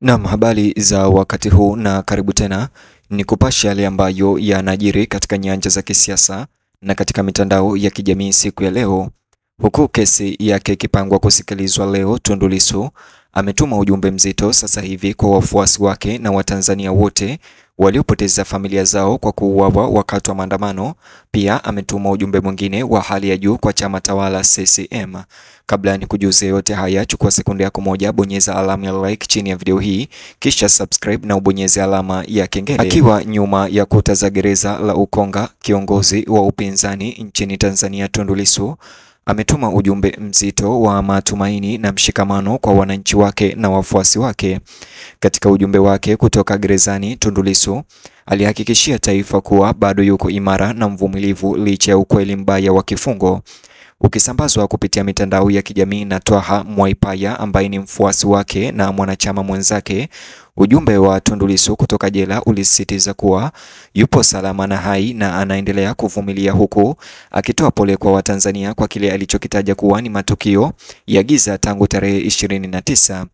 Naam, habari za wakati huu na karibu tena ni kupasha yale ambayo yanajiri katika nyanja za kisiasa na katika mitandao ya kijamii siku ya leo. Huku kesi yake ikipangwa kusikilizwa leo, Tundu Lissu ametuma ujumbe mzito sasa hivi kwa wafuasi wake na Watanzania wote waliopoteza familia zao kwa kuuawa wakati wa maandamano. Pia ametuma ujumbe mwingine wa hali ya juu kwa chama tawala CCM. Kabla ni kujuze yote haya, chukua sekunde yako moja, bonyeza alama ya like chini ya video hii, kisha subscribe na ubonyeze alama ya kengele. Akiwa nyuma ya kuta za gereza la Ukonga, kiongozi wa upinzani nchini Tanzania Tundu Lissu ametuma ujumbe mzito wa matumaini na mshikamano kwa wananchi wake na wafuasi wake. Katika ujumbe wake kutoka gerezani, Tundu Lissu alihakikishia taifa kuwa bado yuko imara na mvumilivu licha ya ukweli mbaya wa kifungo. Ukisambazwa kupitia mitandao ya kijamii na Twaha Mwaipaya ambaye ni mfuasi wake na mwanachama mwenzake, ujumbe wa Tundu Lissu kutoka jela ulisisitiza kuwa yupo salama na hai na anaendelea kuvumilia, huku akitoa pole kwa Watanzania kwa kile alichokitaja kuwa ni matukio ya giza tangu tarehe 29.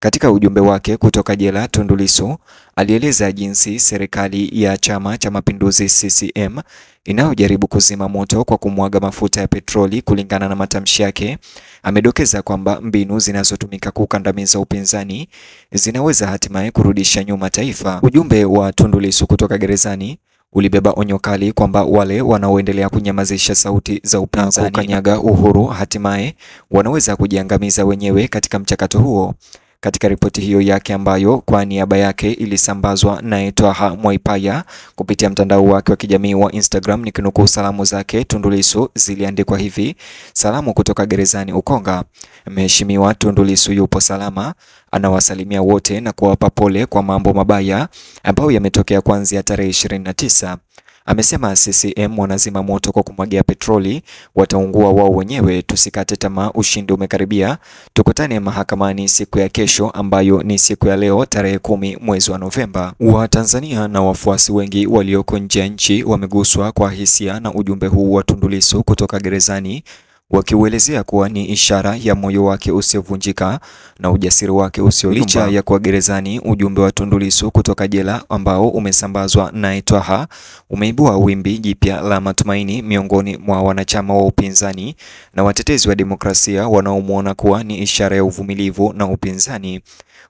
Katika ujumbe wake kutoka jela, Tundu Lissu alieleza jinsi serikali ya Chama cha Mapinduzi CCM inayojaribu kuzima moto kwa kumwaga mafuta ya petroli. Kulingana na matamshi yake, amedokeza kwamba mbinu zinazotumika kukandamiza upinzani zinaweza hatimaye kurudisha nyuma taifa. Ujumbe wa Tundu Lissu kutoka gerezani ulibeba onyo kali kwamba wale wanaoendelea kunyamazisha sauti za upinzani na kukanyaga uhuru hatimaye wanaweza kujiangamiza wenyewe katika mchakato huo. Katika ripoti hiyo yake ambayo kwa niaba yake ilisambazwa na Twaha Mwaipaya kupitia mtandao wake wa kijamii wa Instagram, nikinukuu salamu zake Tundu Lissu ziliandikwa hivi: salamu kutoka gerezani Ukonga. Mheshimiwa Tundu Lissu yupo salama, anawasalimia wote na kuwapa pole kwa mambo mabaya ambayo yametokea kuanzia tarehe 29. Amesema CCM wanazima moto kwa kumwagia petroli, wataungua wao wenyewe. Tusikate tamaa, ushindi umekaribia. Tukutane mahakamani siku ya kesho, ambayo ni siku ya leo tarehe 10 mwezi wa Novemba. Watanzania na wafuasi wengi walioko nje ya nchi wameguswa kwa hisia na ujumbe huu wa Tundu Lissu kutoka gerezani, wakiuelezea kuwa ni ishara ya moyo wake usiovunjika na ujasiri wake usioyumba. Licha ya kuwa gerezani, ujumbe wa Tundu Lissu kutoka jela ambao umesambazwa na Twaha umeibua wimbi jipya la matumaini miongoni mwa wanachama wa upinzani na watetezi wa demokrasia wanaomuona kuwa ni ishara ya uvumilivu na upinzani.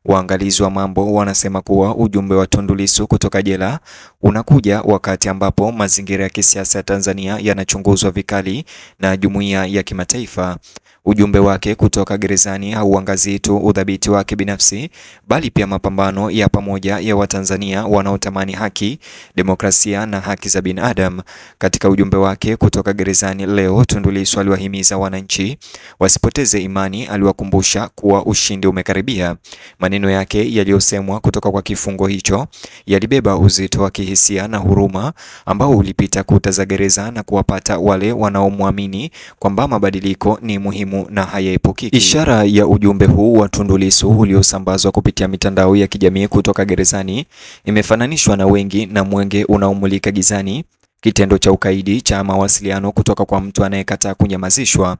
Waangalizi wa mambo wanasema kuwa ujumbe wa Tundu Lissu kutoka jela unakuja wakati ambapo mazingira ya kisiasa ya Tanzania yanachunguzwa vikali na jumuiya ya kimataifa. Ujumbe wake kutoka gerezani hauangazii tu udhabiti wake binafsi, bali pia mapambano ya pamoja ya Watanzania wanaotamani haki, demokrasia na haki za binadamu. Katika ujumbe wake kutoka gerezani leo, Tundu Lissu aliwahimiza wananchi wasipoteze imani. Aliwakumbusha kuwa ushindi umekaribia. Maneno yake yaliyosemwa kutoka kwa kifungo hicho yalibeba uzito wa kihisia na huruma ambao ulipita kuta za gereza na kuwapata wale wanaomwamini kwamba mabadiliko ni muhimu na hayaepukiki. Ishara ya ujumbe huu wa Tundu Lissu uliosambazwa kupitia mitandao ya kijamii kutoka gerezani imefananishwa na wengi na mwenge unaomulika gizani, kitendo cha ukaidi cha mawasiliano kutoka kwa mtu anayekataa kunyamazishwa.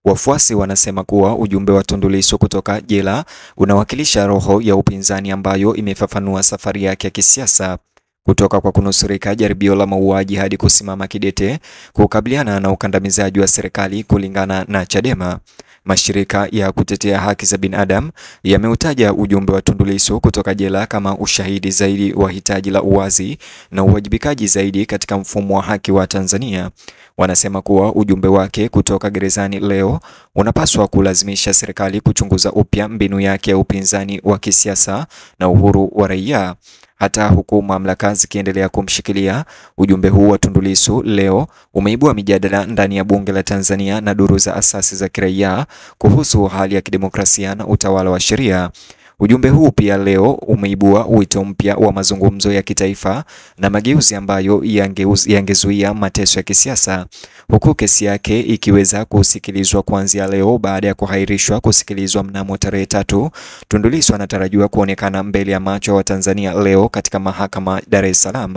Wafuasi wanasema kuwa ujumbe wa Tundu Lissu kutoka jela unawakilisha roho ya upinzani ambayo imefafanua safari yake ya kisiasa kutoka kwa kunusurika jaribio la mauaji hadi kusimama kidete kukabiliana na ukandamizaji wa serikali. Kulingana na Chadema, mashirika ya kutetea haki za binadamu yameutaja ujumbe wa Tundu Lissu kutoka jela kama ushahidi zaidi wa hitaji la uwazi na uwajibikaji zaidi katika mfumo wa haki wa Tanzania. Wanasema kuwa ujumbe wake kutoka gerezani leo unapaswa kulazimisha serikali kuchunguza upya mbinu yake ya upinzani wa kisiasa na uhuru wa raia. Hata huku mamlaka zikiendelea kumshikilia, ujumbe huu wa Tundu Lissu leo umeibua mijadala ndani ya bunge la Tanzania na duru za asasi za kiraia kuhusu hali ya kidemokrasia na utawala wa sheria. Ujumbe huu pia leo umeibua wito mpya wa mazungumzo ya kitaifa na mageuzi ambayo yangezuia mateso ya kisiasa, huku kesi yake ikiweza kusikilizwa kuanzia leo baada ya kuhairishwa kusikilizwa mnamo tarehe 3. Tundu Lissu anatarajiwa kuonekana mbele ya macho wa Tanzania leo katika mahakama Dar es Salaam.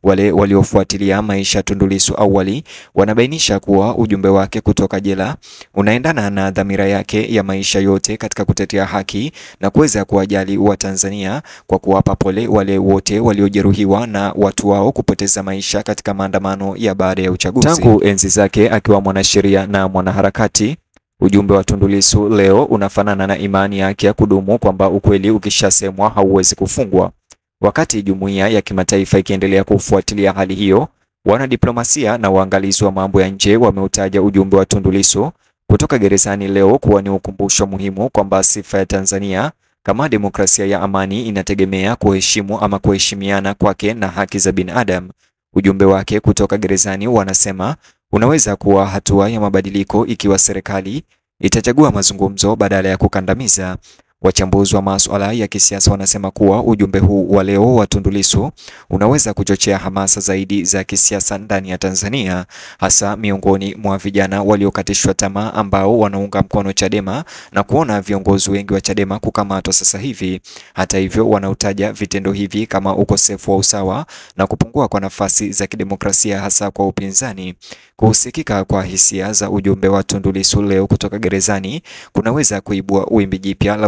Wale waliofuatilia maisha ya Tundu Lissu awali wanabainisha kuwa ujumbe wake kutoka jela unaendana na dhamira yake ya maisha yote katika kutetea haki na kuweza ameweza kuwajali Watanzania kwa kuwapa pole wale wote waliojeruhiwa na watu wao kupoteza maisha katika maandamano ya baada ya uchaguzi. Tangu enzi zake akiwa mwanasheria na mwanaharakati, ujumbe wa Tundu Lissu leo unafanana na imani yake ya kudumu kwamba ukweli ukishasemwa hauwezi kufungwa. Wakati jumuiya ya kimataifa ikiendelea kufuatilia hali hiyo, wanadiplomasia na waangalizi wa mambo ya nje wameutaja ujumbe wa Tundu Lissu kutoka gerezani leo kuwa ni ukumbusho muhimu kwamba sifa ya Tanzania kama demokrasia ya amani inategemea kuheshimu ama kuheshimiana kwake na haki za binadamu. Ujumbe wake kutoka gerezani wanasema unaweza kuwa hatua ya mabadiliko ikiwa serikali itachagua mazungumzo badala ya kukandamiza. Wachambuzi wa masuala ya kisiasa wanasema kuwa ujumbe huu wa leo wa Tundu Lissu unaweza kuchochea hamasa zaidi za kisiasa ndani ya Tanzania, hasa miongoni mwa vijana waliokatishwa tamaa ambao wanaunga mkono Chadema na kuona viongozi wengi wa Chadema kukamatwa sasa hivi. Hata hivyo, wanautaja vitendo hivi kama ukosefu wa usawa na kupungua kwa nafasi za kidemokrasia hasa kwa upinzani. Kuhusikika kwa hisia za ujumbe wa Tundu Lissu leo kutoka gerezani kunaweza kuibua wimbi jipya la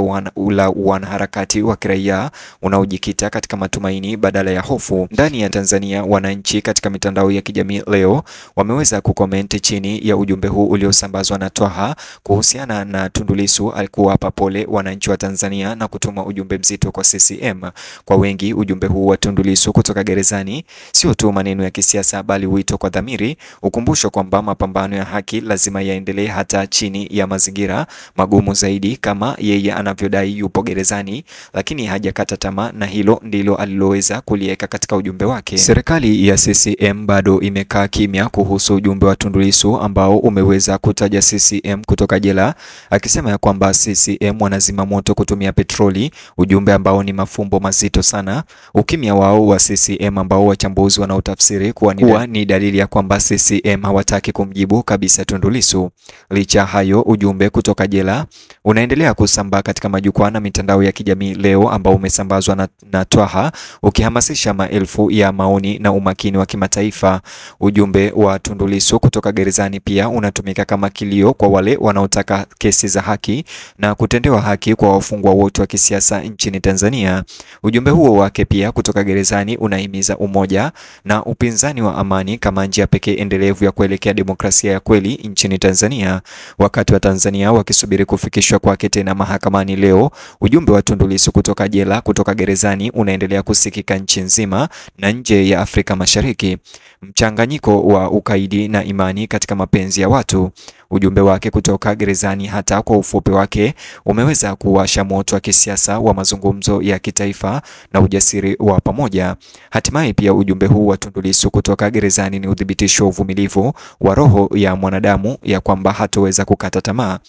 wanaharakati wa kiraia unaojikita katika matumaini badala ya hofu. Ndani ya Tanzania, wananchi katika mitandao ya kijamii leo wameweza kukomenti chini ya ujumbe huu uliosambazwa na Twaha kuhusiana na Tundu Lissu alikuwapa pole wananchi wa Tanzania na kutuma ujumbe mzito kwa CCM. Kwa wengi, ujumbe huu wa Tundu Lissu kutoka gerezani sio tu maneno ya kisiasa bali wito kwa dhamiri, ukumbusho kwamba mapambano ya haki lazima yaendelee hata chini ya mazingira magumu zaidi. Kama yeye anavyodai yupo gerezani lakini hajakata tamaa, na hilo ndilo aliloweza kuliweka katika ujumbe wake. Serikali ya CCM bado imekaa kimya kuhusu ujumbe wa Tundu Lissu ambao umeweza kutaja CCM kutoka jela, akisema ya kwamba CCM wanazima moto kutumia petroli, ujumbe ambao ni mafumbo mazito sana. Ukimya wao wa CCM ambao wachambuzi wanaotafsiri kuwa ni dalili ya kwamba CCM hawataki kumjibu kabisa Tundu Lissu. Licha hayo, ujumbe kutoka jela unaendelea kusambaa katika majukwaa na mitandao ya kijamii leo ambao umesambazwa na Twaha ukihamasisha maelfu ya maoni na umakini wa kimataifa. Ujumbe wa Tundu Lissu kutoka gerezani pia unatumika kama kilio kwa wale wanaotaka kesi za haki na kutendewa haki kwa wafungwa wote wa kisiasa nchini Tanzania. Ujumbe huo wake pia kutoka gerezani unahimiza umoja na upinzani wa amani kama njia pekee endelevu ya kuelekea demokrasia ya kweli nchini Tanzania. Wakati wa Tanzania wakisubiri kufikishwa kwake tena mahakamani leo, ujumbe wa Tundu Lissu kutoka gerezani unaendelea kusikika nchi nzima na nje ya Afrika Mashariki. Mchanganyiko wa ukaidi na imani katika mapenzi ya watu. Ujumbe wake kutoka gerezani, hata kwa ufupi wake, umeweza kuwasha moto wa kisiasa wa mazungumzo ya kitaifa na ujasiri wa pamoja. Hatimaye pia ujumbe huu wa Tundu Lissu kutoka gerezani ni udhibitisho wa uvumilivu wa roho ya mwanadamu ya kwamba hatoweza kukata tamaa.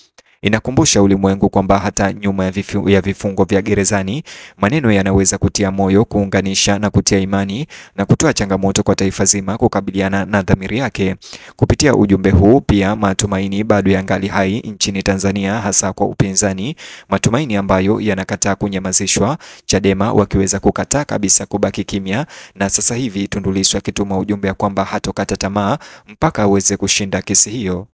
Inakumbusha ulimwengu kwamba hata nyuma ya vifungo vya gerezani, maneno yanaweza kutia moyo, kuunganisha na kutia imani na kutoa changamoto kwa taifa zima kukabiliana na dhamiri yake. Kupitia ujumbe huu pia matumaini bado yangali hai nchini Tanzania, hasa kwa upinzani, matumaini ambayo yanakataa kunyamazishwa, Chadema wakiweza kukataa kabisa kubaki kimya, na sasa hivi Tundu Lissu akituma ujumbe kwamba hatokata tamaa mpaka aweze kushinda kesi hiyo.